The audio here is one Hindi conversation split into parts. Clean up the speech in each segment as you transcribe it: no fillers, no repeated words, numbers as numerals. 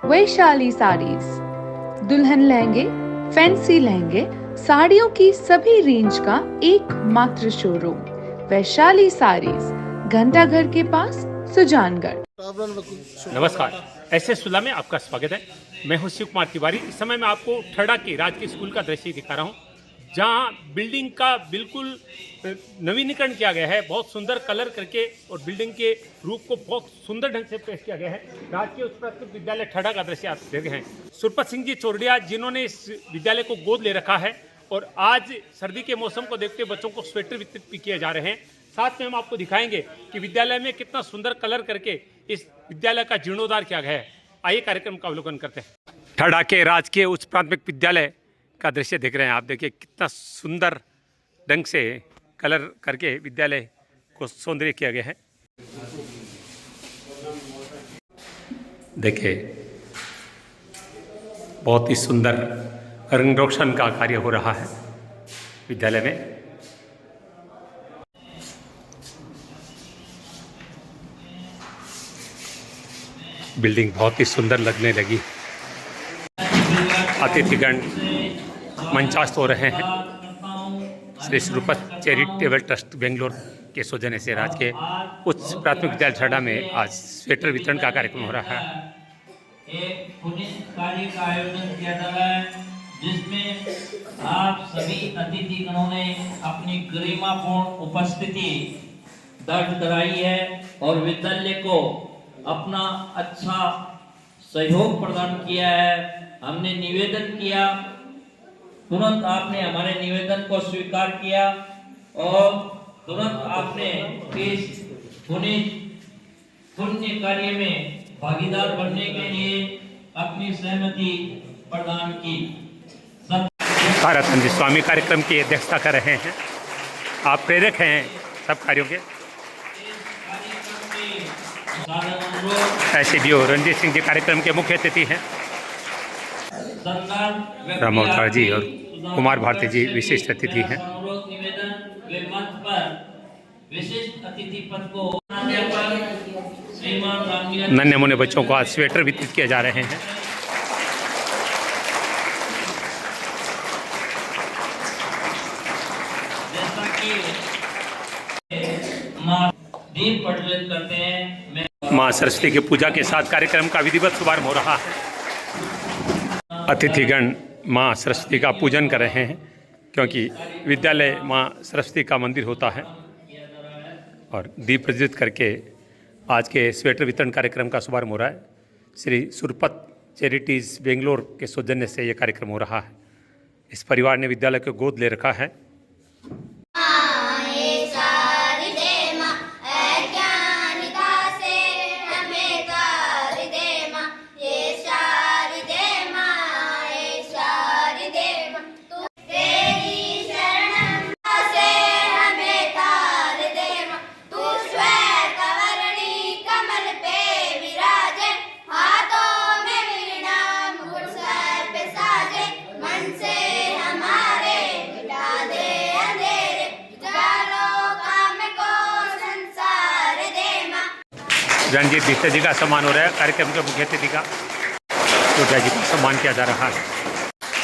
वैशाली साड़ीज, दुल्हन लहंगे, फैंसी लहंगे, साड़ियों की सभी रेंज का एकमात्र शोरूम वैशाली साड़ीज, घंटाघर के पास, सुजानगढ़। नमस्कार, ऐसे सुला में आपका स्वागत है। मैं हूं शिव कुमार तिवारी। इस समय मैं आपको ठड़ा के राजकीय स्कूल का दृश्य दिखा रहा हूं, जहां बिल्डिंग का बिल्कुल नवीनीकरण किया गया है, बहुत सुंदर कलर करके, और बिल्डिंग के रूप को बहुत सुंदर ढंग से पेश किया गया है। राजकीय उच्च प्राथमिक विद्यालय ठड़ा का दृश्य आप देख रहे हैं। सुरपत सिंह जी चोरडिया, जिन्होंने इस विद्यालय को गोद ले रखा है, और आज सर्दी के मौसम को देखते बच्चों को स्वेटर वितरित भी किए जा रहे हैं। साथ में हम आपको दिखाएंगे कि विद्यालय में कितना सुंदर कलर करके इस विद्यालय का जीर्णोद्धार किया गया है। आइए कार्यक्रम का अवलोकन करते हैं। ठड़ा के राजकीय उच्च प्राथमिक विद्यालय का दृश्य देख रहे हैं आप। देखिए कितना सुंदर ढंग से कलर करके विद्यालय को सौंदर्य किया गया है। देखिए बहुत ही सुंदर रंग रोशन का कार्य हो रहा है विद्यालय में। बिल्डिंग बहुत ही सुंदर लगने लगी। अतिथिगण मंचास्त हो रहे हैं। श्री सुरपत चैरिटेबल ट्रस्ट बेंगलोर के सौजन्य से राजकीय उच्च प्राथमिक विद्यालय ठड़ा में आज स्वेटर वितरण का कार्यक्रम हो रहा है। एक पुनीत कार्य का आयोजन किया जा रहा है, जिसमें आप सभी अतिथिगणों ने अपनी गरिमापूर्ण उपस्थिति दर्ज कराई है और विद्यालय को अपना अच्छा सहयोग प्रदान किया है। हमने निवेदन किया, तुरंत आपने हमारे निवेदन को स्वीकार किया और तुरंत आपने इस पुण्य कार्य में भागीदार बनने के लिए अपनी सहमति प्रदान की। ताराचंद जी स्वामी कार्यक्रम की अध्यक्षता कर रहे हैं। आप प्रेरक हैं सब कार्यों के। एसडीओ रणजीत सिंह जी कार्यक्रम के मुख्य अतिथि हैं। राम अवतार जी और कुमार भारती जी विशिष्ट अतिथि हैं। नन्हे मुन्ने बच्चों को आज स्वेटर वितरित किए जा रहे हैं। जैसा कि दीप प्रज्वलित करते हैं, मां सरस्वती की पूजा के साथ कार्यक्रम का विधिवत शुभारंभ हो रहा है। अतिथिगण मां सरस्वती का पूजन कर रहे हैं, क्योंकि विद्यालय मां सरस्वती का मंदिर होता है, और दीप प्रज्वलित करके आज के स्वेटर वितरण कार्यक्रम का शुभारंभ हो रहा है। श्री सुरपत चैरिटीज़ बेंगलोर के सौजन्य से यह कार्यक्रम हो रहा है। इस परिवार ने विद्यालय को गोद ले रखा है। रणजीत बिस्तर जी का सम्मान हो रहा है। कार्यक्रम के मुख्य अतिथि का चोटिया जी का सम्मान किया जा रहा है।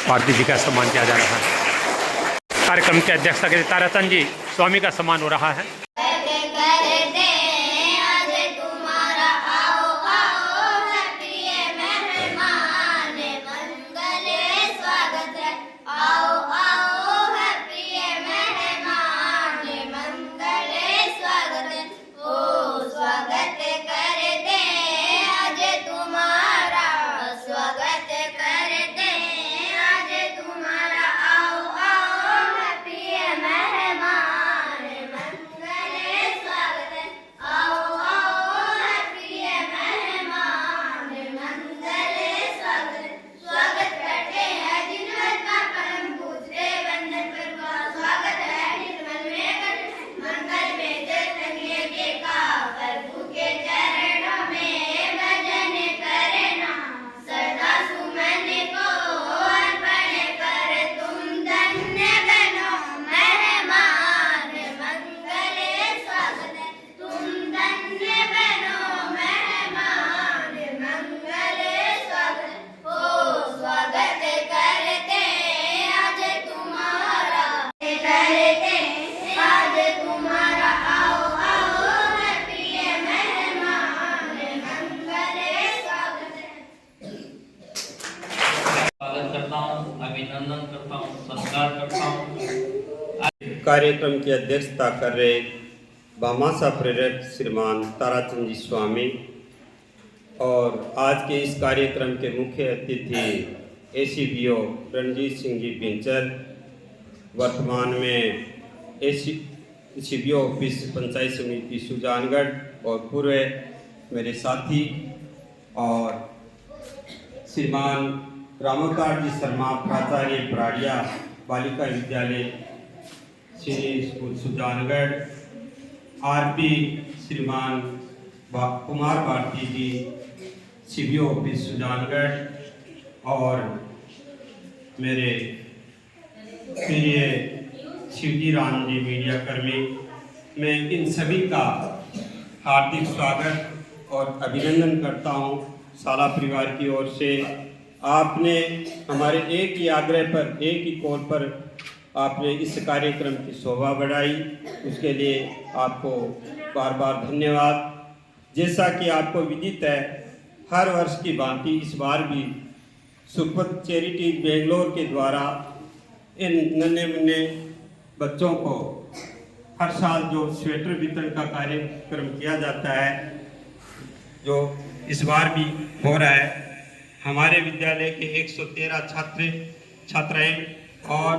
भारती जी का सम्मान किया जा रहा है। कार्यक्रम के अध्यक्षता के ताराचंद जी स्वामी का सम्मान हो रहा है। अभिनंदन करता हूँ, सत्कार करता हूँ। कार्यक्रम की अध्यक्षता कर रहे भामाशाह प्रेरक श्रीमान ताराचंद जी स्वामी और आज के इस कार्यक्रम के मुख्य अतिथि ACBO रणजीत सिंह जी पिंचर, वर्तमान में ACBO ऑफिस पंचायत समिति सुजानगढ़ और पूर्व मेरे साथी और श्रीमान रामोकार जी शर्मा प्राचार्य प्राड़िया बालिका विद्यालय श्री स्कूल सुजानगढ़, RP श्रीमान कुमार भारती जी CBO ऑफिस सुजानगढ़ और मेरे प्रिय शिवजी राम जी मीडिया कर्मी, मैं इन सभी का हार्दिक स्वागत और अभिनंदन करता हूं साला परिवार की ओर से। आपने हमारे एक ही आग्रह पर, एक ही कॉल पर आपने इस कार्यक्रम की शोभा बढ़ाई, उसके लिए आपको बार बार धन्यवाद। जैसा कि आपको विदित है, हर वर्ष की भांति इस बार भी सुरपत चैरिटीज बेंगलोर के द्वारा इन नन्हे मुन्ने बच्चों को हर साल जो स्वेटर वितरण का कार्यक्रम किया जाता है, जो इस बार भी हो रहा है। हमारे विद्यालय के 113 छात्र छात्राएं और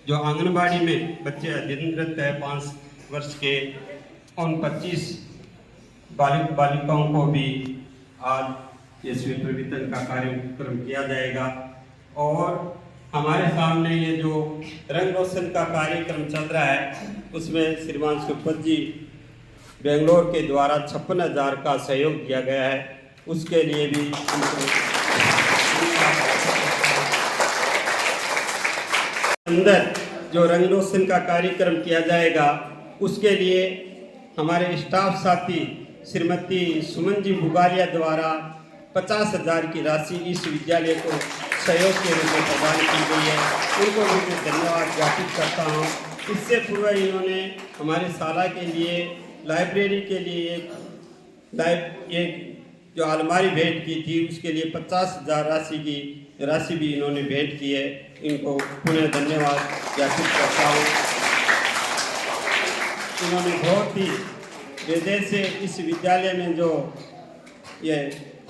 जो आंगनबाड़ी में बच्चे अध्ययनरत है 5 वर्ष के, उन 25 बालिकाओं को भी आज ये स्वेटर वितरण का कार्यक्रम किया जाएगा। और हमारे सामने ये जो रंग रोशन का कार्यक्रम चल रहा है, उसमें श्रीमान सुरपत जी बेंगलोर के द्वारा 56,000 का सहयोग दिया गया है, उसके लिए भी अंदर जो रंग रोशन का कार्यक्रम किया जाएगा, उसके लिए हमारे स्टाफ साथी श्रीमती सुमन जी बुगालिया द्वारा 50,000 की राशि इस विद्यालय को सहयोग के रूप में प्रदान की गई है, उनको भी मैं धन्यवाद ज्ञापित करता हूँ। इससे पूर्व इन्होंने हमारे शाला के लिए लाइब्रेरी के लिए एक जो अलमारी भेंट की थी, उसके लिए 50,000 राशि भी इन्होंने भेंट की है, इनको पुनः धन्यवाद ज्ञापित करता हूँ। इन्होंने बहुत ही हृदय से इस विद्यालय में जो ये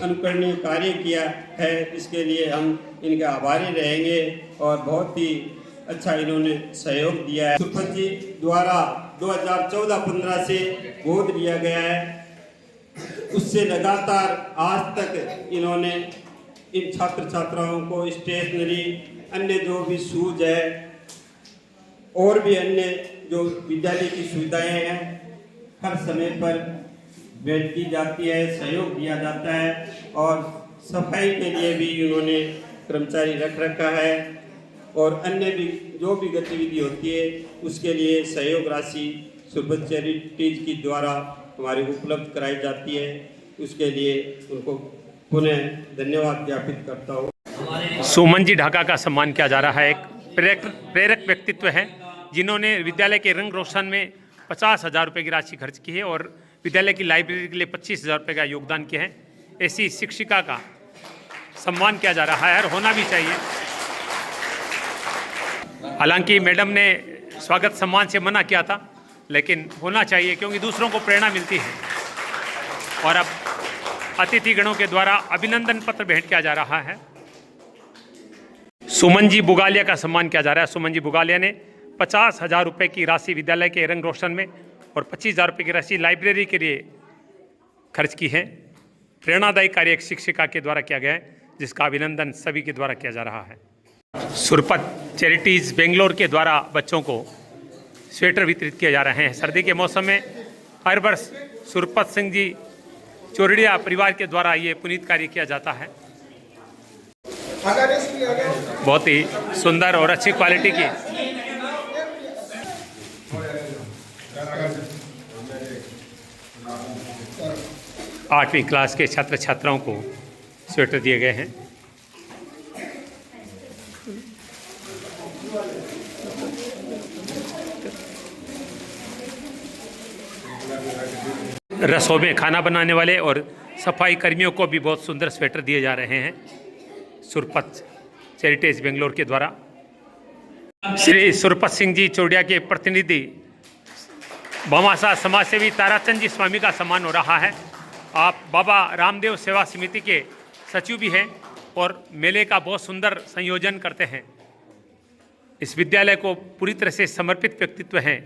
अनुकरणीय कार्य किया है, इसके लिए हम इनके आभारी रहेंगे और बहुत ही अच्छा इन्होंने सहयोग दिया है। सुरपत जी द्वारा 2014-15 से गोद लिया गया है, उससे लगातार आज तक इन्होंने इन छात्र छात्राओं को स्टेशनरी, अन्य जो भी शूज है और भी अन्य जो विद्यालय की सुविधाएं हैं, हर समय पर भेंट की जाती है, सहयोग दिया जाता है। और सफाई के लिए भी उन्होंने कर्मचारी रख रखा है और अन्य भी जो भी गतिविधि होती है, उसके लिए सहयोग राशि सुरपत चैरिटीज के द्वारा हमारी उपलब्ध कराई जाती है, उसके लिए उनको पुनः धन्यवाद ज्ञापित करता हूँ। सुमन जी ढाका का सम्मान किया जा रहा है। एक प्रेरक व्यक्तित्व है जिन्होंने विद्यालय के रंग रोशन में 50,000 रुपये की राशि खर्च की है और विद्यालय की लाइब्रेरी के लिए 25,000 रुपये का योगदान किया है। ऐसी शिक्षिका का सम्मान किया जा रहा है और होना भी चाहिए। हालांकि मैडम ने स्वागत सम्मान से मना किया था, लेकिन होना चाहिए क्योंकि दूसरों को प्रेरणा मिलती है। और अब अतिथिगणों के द्वारा अभिनंदन पत्र भेंट किया जा रहा है। सुमन जी बुगालिया का सम्मान किया जा रहा है। सुमन जी बुगालिया ने 50,000 रुपये की राशि विद्यालय के रंग रोशन में और 25,000 रुपये की राशि लाइब्रेरी के लिए खर्च की है। प्रेरणादायी कार्य एक शिक्षिका के द्वारा किया गया है, जिसका अभिनंदन सभी के द्वारा किया जा रहा है। सुरपत चैरिटीज़ बेंगलोर के द्वारा बच्चों को स्वेटर वितरित किए जा रहे हैं। सर्दी के मौसम में हर वर्ष सुरपत सिंह जी चोरड़िया परिवार के द्वारा ये पुनीत कार्य किया जाता है। बहुत ही सुंदर और अच्छी क्वालिटी की आठवीं क्लास के छात्र छात्राओं को स्वेटर दिए गए हैं। रसों में खाना बनाने वाले और सफाई कर्मियों को भी बहुत सुंदर स्वेटर दिए जा रहे हैं। सुरपत चैरिटेज बेंगलोर के द्वारा श्री सुरपत सिंह जी चौड़िया के प्रतिनिधि भामाशाह समाजसेवी ताराचंद जी स्वामी का सम्मान हो रहा है। आप बाबा रामदेव सेवा समिति के सचिव भी हैं और मेले का बहुत सुंदर संयोजन करते हैं। इस विद्यालय को पूरी तरह से समर्पित व्यक्तित्व हैं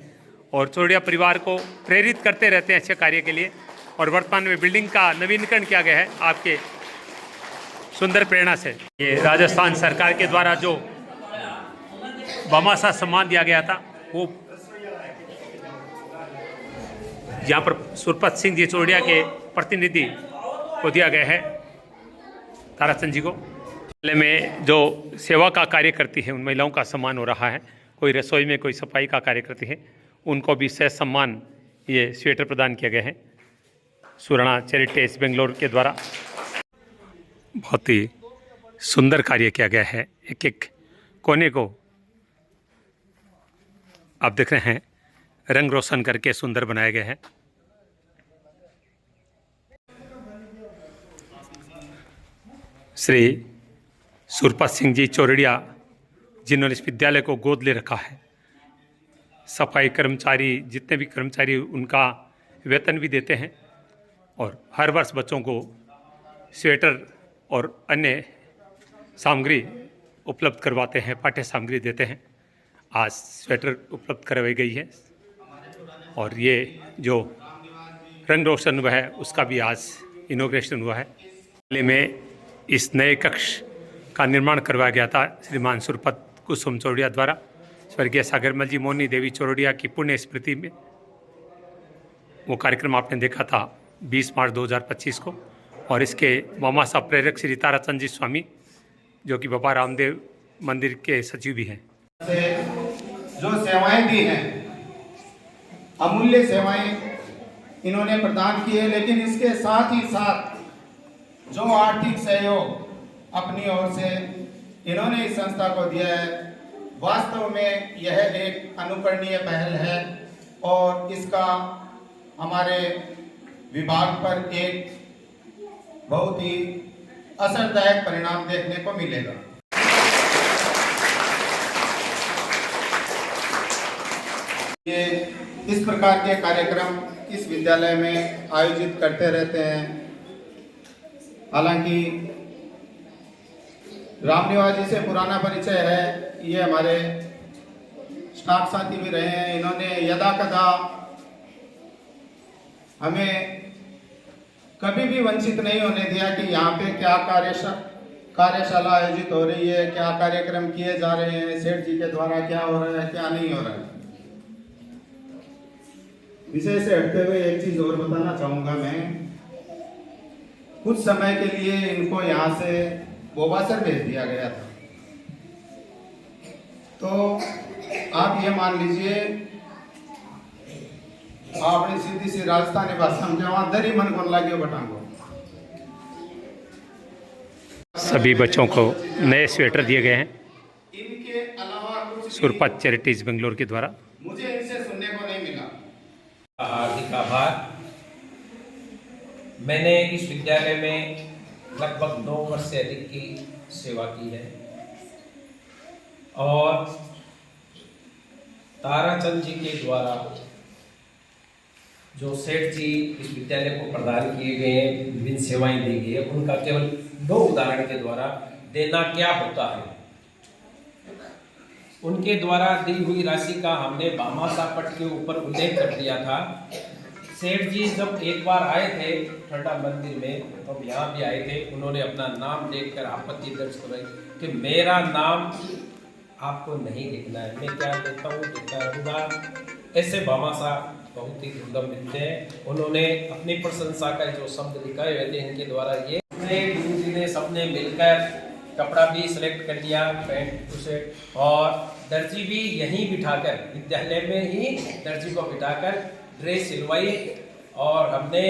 और चौड़िया परिवार को प्रेरित करते रहते हैं अच्छे कार्य के लिए। और वर्तमान में बिल्डिंग का नवीनीकरण किया गया है आपके सुंदर प्रेरणा से। ये राजस्थान सरकार के द्वारा जो भामाशाह सम्मान दिया गया था वो यहाँ पर सुरपत सिंह जी चौड़िया के प्रतिनिधि को दिया गया है, ताराचंद जी को। मेले में जो सेवा का कार्य करती है उन महिलाओं का सम्मान हो रहा है। कोई रसोई में, कोई सफाई का कार्य करती है, उनको भी सह सम्मान ये स्वेटर प्रदान किया गया है सुरणा चैरिटेज बेंगलोर के द्वारा। बहुत ही सुंदर कार्य किया गया है। एक एक कोने को आप देख रहे हैं रंग रोशन करके सुंदर बनाया गया है। श्री सुरपत सिंह जी चौड़िया जिन्होंने इस विद्यालय को गोद ले रखा है, सफाई कर्मचारी जितने भी कर्मचारी उनका वेतन भी देते हैं और हर वर्ष बच्चों को स्वेटर और अन्य सामग्री उपलब्ध करवाते हैं, पाठ्य सामग्री देते हैं। आज स्वेटर उपलब्ध करवाई गई है और ये जो रंग रोशन हुआ है उसका भी आज इनॉग्रेशन हुआ है। मेले में इस नए कक्ष का निर्माण करवाया गया था श्रीमान सुरपत कुसुम चौड़िया द्वारा। स्वर्गीय सागरमल जी मोहनी देवी चौड़िया की पुण्य स्मृति में वो कार्यक्रम आपने देखा था 20 मार्च 2025 को। और इसके भामाशाह प्रेरक श्री ताराचंद जी स्वामी जो कि बाबा रामदेव मंदिर के सचिव भी हैं। जो सेवाएं दी हैं, अमूल्य सेवाएं इन्होंने प्रदान की है, लेकिन इसके साथ ही साथ जो आर्थिक सहयोग अपनी ओर से इन्होंने इस संस्था को दिया है, वास्तव में यह एक अनुकरणीय पहल है और इसका हमारे विभाग पर एक बहुत ही असरदायक परिणाम देखने को मिलेगा। ये इस प्रकार के कार्यक्रम इस विद्यालय में आयोजित करते रहते हैं। हालांकि रामनिवास जी से पुराना परिचय है, ये हमारे स्टाफ साथी भी रहे हैं। इन्होंने यदा कदा हमें कभी भी वंचित नहीं होने दिया कि यहाँ पे क्या कार्यशाला आयोजित हो रही है, क्या कार्यक्रम किए जा रहे हैं, सेठ जी के द्वारा क्या हो रहा है, क्या नहीं हो रहा है। विषय से हटते हुए एक चीज और बताना चाहूंगा मैं। कुछ समय के लिए इनको यहाँ से बोबासर भेज दिया गया था, तो आप ये मान लीजिए, आपने सीधी सी राजस्थानी भाषा में जहाँ दरी मन को लागे बटांगो। सभी बच्चों को नए स्वेटर दिए गए हैं इनके अलावा कुछ सुरपत चैरिटेज बेंगलोर के द्वारा। मुझे इनसे सुनने को नहीं मिला। हार्दिक आभार। मैंने इस विद्यालय में लगभग 9 वर्ष से अधिक की सेवा की है और ताराचंद जी के द्वारा जो सेठ जी इस विद्यालय को प्रदान किए गए हैं, विभिन्न सेवाएं दी गई है, उनका केवल 2 उदाहरण के द्वारा देना क्या होता है। उनके द्वारा दी हुई राशि का हमने भामाशाह पट के ऊपर उल्लेख कर दिया था। सेठ जी जब एक बार आए थे ठंडा मंदिर में, तो यहाँ भी आए थे, उन्होंने अपना नाम देखकर आपत्ति दर्ज कराई कि मेरा नाम आपको नहीं लिखना है, मैं क्या देता हूँ देता रहूँगा। ऐसे भामाशाह बहुत ही दुर्लभ मिलते हैं। उन्होंने अपनी प्रशंसा का जो शब्द लिखाए हुए थे इनके द्वारा, ये गुरु जी ने सबने मिलकर कपड़ा भी सिलेक्ट कर लिया, पैंट शर्ट, और दर्जी भी यहीं बिठाकर, विद्यालय में ही दर्जी को बिठाकर ड्रेस सिलवाई। और हमने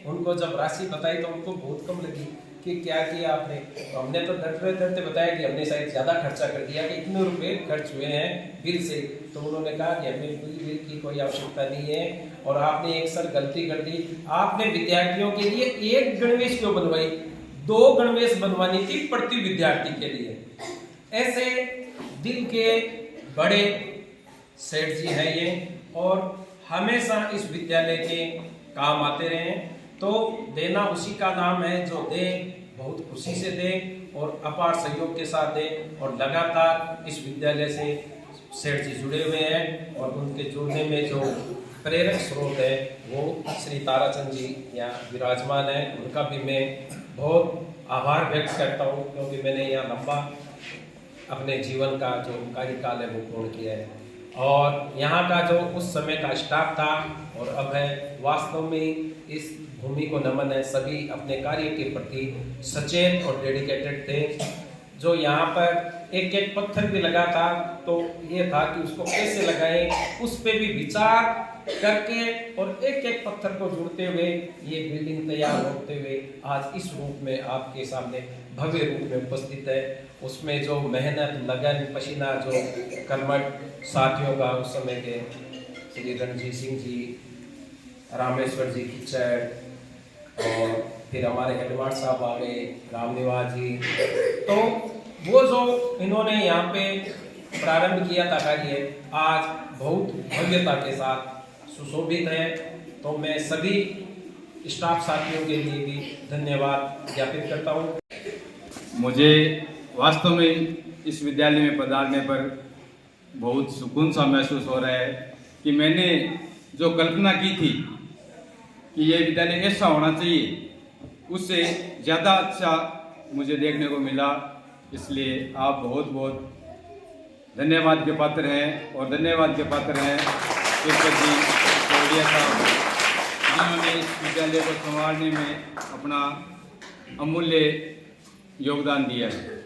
उनको जब राशि बताई तो उनको बहुत कम लगी कि क्या किया आपने। तो हमने तो डरते डरते बताया कि हमने शायद ज़्यादा खर्चा कर दिया, कि इतने रुपए खर्च हुए हैं बिल से। तो उन्होंने कहा कि हमें बिल की कोई आवश्यकता नहीं है और आपने एक सर गलती कर दी, आपने विद्यार्थियों के लिए 1 गणवेश क्यों बनवाई, 2 गणवेश बनवानी थी प्रति विद्यार्थी के लिए। ऐसे दिल के बड़े सेठ जी हैं ये, और हमेशा इस विद्यालय के काम आते रहे। तो देना उसी का नाम है जो दे, बहुत खुशी से दे और अपार सहयोग के साथ दे। और लगातार इस विद्यालय से सेठ जी जुड़े हुए हैं, और उनके जुड़ने में जो प्रेरक स्रोत है वो श्री ताराचंद जी यहाँ विराजमान है। उनका भी मैं बहुत आभार व्यक्त करता हूँ, क्योंकि मैंने यहाँ लंबा अपने जीवन का जो कार्यकाल है वो पूर्ण किया है। और यहाँ का जो उस समय का स्टाफ था और अब है, वास्तव में इस भूमि को नमन है। सभी अपने कार्य के प्रति सचेत और डेडिकेटेड थे। जो यहाँ पर एक एक पत्थर भी लगा था तो ये था कि उसको कैसे लगाएं, उस पे भी विचार करके और एक एक पत्थर को जोड़ते हुए ये बिल्डिंग तैयार होते हुए आज इस रूप में आपके सामने भव्य रूप में उपस्थित है। उसमें जो मेहनत, लगन, पसीना, जो कर्मठ साथियों का उस समय के श्री रणजीत सिंह जी, रामेश्वर जी खिचड़, और फिर हमारे हेडमास्टर साहब आ गए, रामनिवास जी। तो वो जो इन्होंने यहाँ पे प्रारंभ किया था कार्य, आज बहुत भव्यता के साथ सुशोभित है। तो मैं सभी स्टाफ साथियों के लिए भी धन्यवाद ज्ञापित करता हूँ। मुझे वास्तव में इस विद्यालय में पधारने पर बहुत सुकून सा महसूस हो रहा है कि मैंने जो कल्पना की थी कि ये विद्यालय ऐसा होना चाहिए, उससे ज़्यादा अच्छा मुझे देखने को मिला। इसलिए आप बहुत बहुत धन्यवाद के पात्र हैं, और धन्यवाद के पात्र हैं शिक्षक जी कोडिया साहब, जिन्होंने इस विद्यालय को संभालने में अपना अमूल्य योगदान दिया है।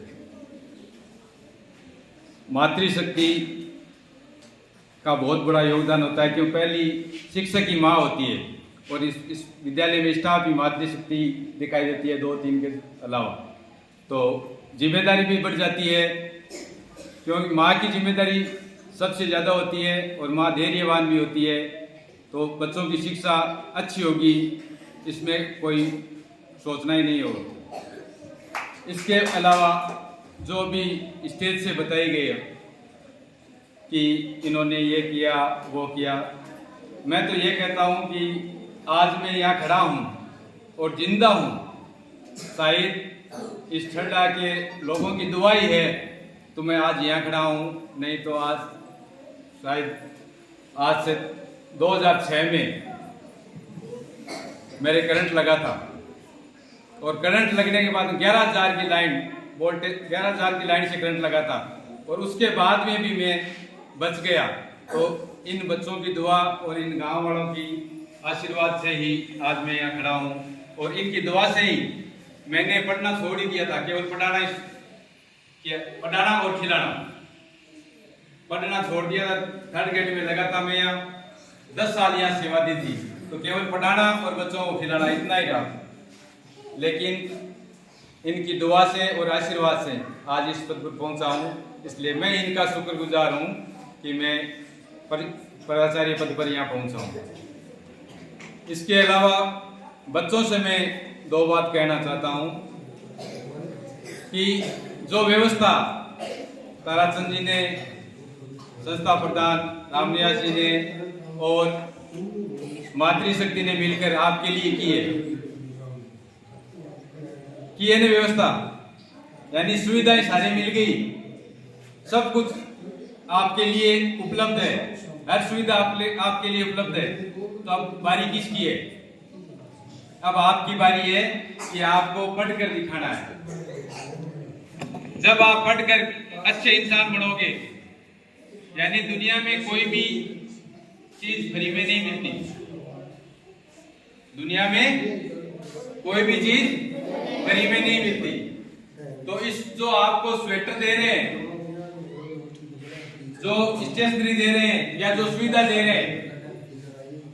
मातृशक्ति का बहुत बड़ा योगदान होता है, क्योंकि पहली शिक्षक की माँ होती है, और इस विद्यालय में स्टाफ भी मातृशक्ति दिखाई देती है 2-3 के अलावा। तो जिम्मेदारी भी बढ़ जाती है, क्योंकि माँ की जिम्मेदारी सबसे ज़्यादा होती है, और माँ धैर्यवान भी होती है। तो बच्चों की शिक्षा अच्छी होगी, इसमें कोई सोचना ही नहीं होगा। इसके अलावा जो भी स्टेज से बताई गई कि इन्होंने ये किया वो किया, मैं तो ये कहता हूँ कि आज मैं यहाँ खड़ा हूँ और जिंदा हूँ, शायद इस ठंडा के लोगों की दुआ ही है तो मैं आज यहाँ खड़ा हूँ। नहीं तो आज शायद आज से 2006 में मेरे करंट लगा था, और करंट लगने के बाद 11,000 की लाइन वोल्टेज 11,000 की लाइन से करंट लगा था, और उसके बाद में भी मैं बच गया। तो इन बच्चों की दुआ और इन गांव वालों की आशीर्वाद से ही आज मैं यहाँ खड़ा हूँ, और इनकी दुआ से ही मैंने पढ़ना छोड़ ही दिया था। केवल पढ़ाना और खिलाना, पढ़ना छोड़ दिया था। 3rd ग्रेड में लगा था मैं यहाँ, 10 साल यहाँ सेवा दी थी, तो केवल पढ़ाना और बच्चों को खिलाना इतना ही रहा। लेकिन इनकी दुआ से और आशीर्वाद से आज इस पद पर पहुंचा हूँ, इसलिए मैं इनका शुक्रगुजार हूँ कि मैं प्राचार्य पद पर यहाँ पहुंचा हूँ। इसके अलावा बच्चों से मैं 2 बात कहना चाहता हूँ कि जो व्यवस्था ताराचंद जी ने, संस्था प्रधान रामनिवास जी ने और मातृशक्ति ने मिलकर आपके लिए की है ना व्यवस्था, यानी सुविधाएं सारी मिल गई, सब कुछ आपके लिए उपलब्ध है, हर सुविधा आपके लिए उपलब्ध है। तो अब बारी किसकी है? अब आपकी बारी है कि आपको पढ़कर दिखाना है। जब आप पढ़कर अच्छे इंसान बनोगे, यानी दुनिया में कोई भी चीज फ्री में नहीं मिलती, दुनिया में कोई भी चीज फ्री में नहीं मिलती। तो इस जो आपको स्वेटर दे रहे हैं, जो स्टेशनरी दे रहे हैं या जो सुविधा दे रहे हैं,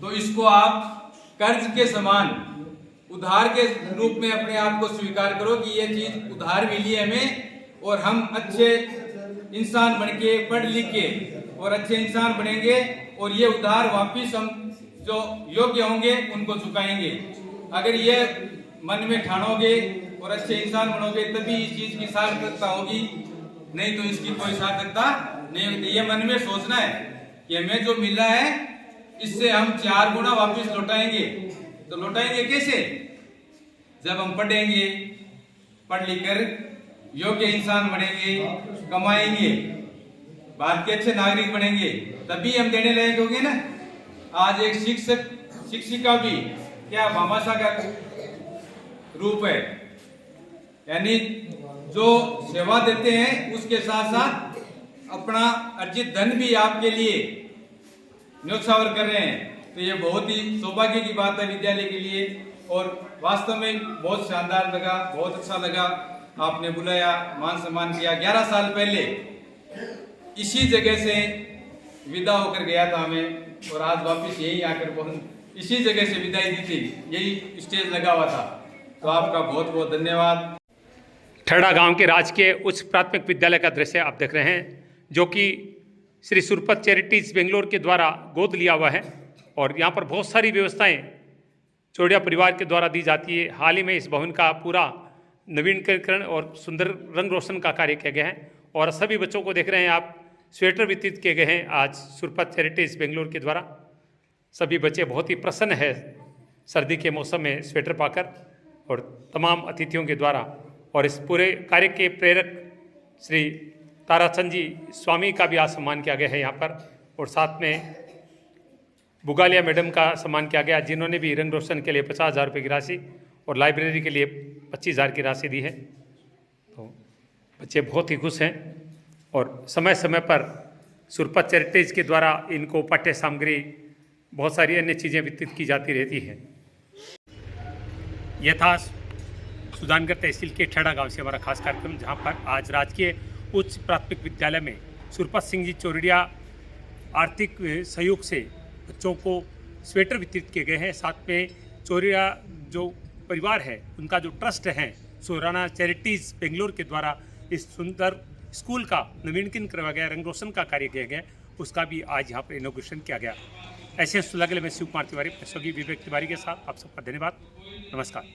तो इसको आप कर्ज के समान उधार के रूप में अपने आप को स्वीकार करो कि ये चीज उधार मिली है हमें, और हम अच्छे इंसान बनके पढ़ लिख के और अच्छे इंसान बनेंगे, और ये उधार वापिस हम जो योग्य होंगे उनको चुकाएंगे। अगर ये मन में ठानोगे और अच्छे इंसान बनोगे, तभी इस चीज की सार्थकता होगी। नहीं तो इसकी कोई सार्थकता नहीं होती। ये मन में सोचना है कि हमें जो मिला है इससे हम 4 गुना वापस लौटाएंगे। तो लौटाएंगे कैसे? जब हम पढ़ेंगे, पढ़ लिख कर योग्य इंसान बनेंगे, कमाएंगे, भारत के अच्छे नागरिक बनेंगे, तभी हम देने लायक होंगे ना। आज एक शिक्षक शिक्षिका भी क्या भामाशाह का रूप है, यानी जो सेवा देते हैं उसके साथ साथ अपना अर्जित धन भी आपके लिए न्योछावर कर रहे हैं। तो ये बहुत ही सौभाग्य की बात है विद्यालय के लिए, और वास्तव में बहुत शानदार लगा, बहुत अच्छा लगा। आपने बुलाया, मान सम्मान किया। 11 साल पहले इसी जगह से विदा होकर गया था हमें, और आज वापस यही आकर इसी जगह से विदाई दी थी, यही स्टेज लगा हुआ था। तो आपका बहुत बहुत धन्यवाद। ठरडा गांव के राजकीय उच्च प्राथमिक विद्यालय का दृश्य आप देख रहे हैं, जो कि श्री सुरपत चैरिटीज़ बेंगलोर के द्वारा गोद लिया हुआ है। और यहाँ पर बहुत सारी व्यवस्थाएं चौड़िया परिवार के द्वारा दी जाती है। हाल ही में इस भवन का पूरा नवीनीकरण और सुंदर रंग रोशन का कार्य किया गया है। और सभी बच्चों को देख रहे हैं आप, स्वेटर वितरित किए गए हैं आज सुरपत चैरिटीज़ बेंगलोर के द्वारा। सभी बच्चे बहुत ही प्रसन्न हैं सर्दी के मौसम में स्वेटर पाकर, और तमाम अतिथियों के द्वारा। और इस पूरे कार्य के प्रेरक श्री ताराचंद जी स्वामी का भी आज सम्मान किया गया है यहाँ पर। और साथ में बुगालिया मैडम का सम्मान किया गया, जिन्होंने भी रंग रोशन के लिए 50,000 रुपये की राशि और लाइब्रेरी के लिए 25,000 की राशि दी है। तो बच्चे बहुत ही खुश हैं, और समय समय पर सुरपत चैरिटीज़ के द्वारा इनको पाठ्य सामग्री, बहुत सारी अन्य चीज़ें वितरित की जाती रहती हैं। यह था सुजानगढ़ तहसील के ठरडा गांव से हमारा खास कार्यक्रम, जहां पर आज राजकीय उच्च प्राथमिक विद्यालय में सुरपत सिंह जी चौरड़िया आर्थिक सहयोग से बच्चों को स्वेटर वितरित किए गए हैं। साथ में चौरड़िया जो परिवार है, उनका जो ट्रस्ट है सुराना चैरिटीज़ बेंगलोर के द्वारा इस सुंदर स्कूल का नवीनीकरण करवाया गया, रंग रोशन का कार्य किया गया, उसका भी आज यहाँ पर इनॉग्रेशन किया गया। ऐसे सुलगले में शिव कुमार तिवारी, सहयोगी विवेक तिवारी के साथ आप सबका धन्यवाद। नमस्कार।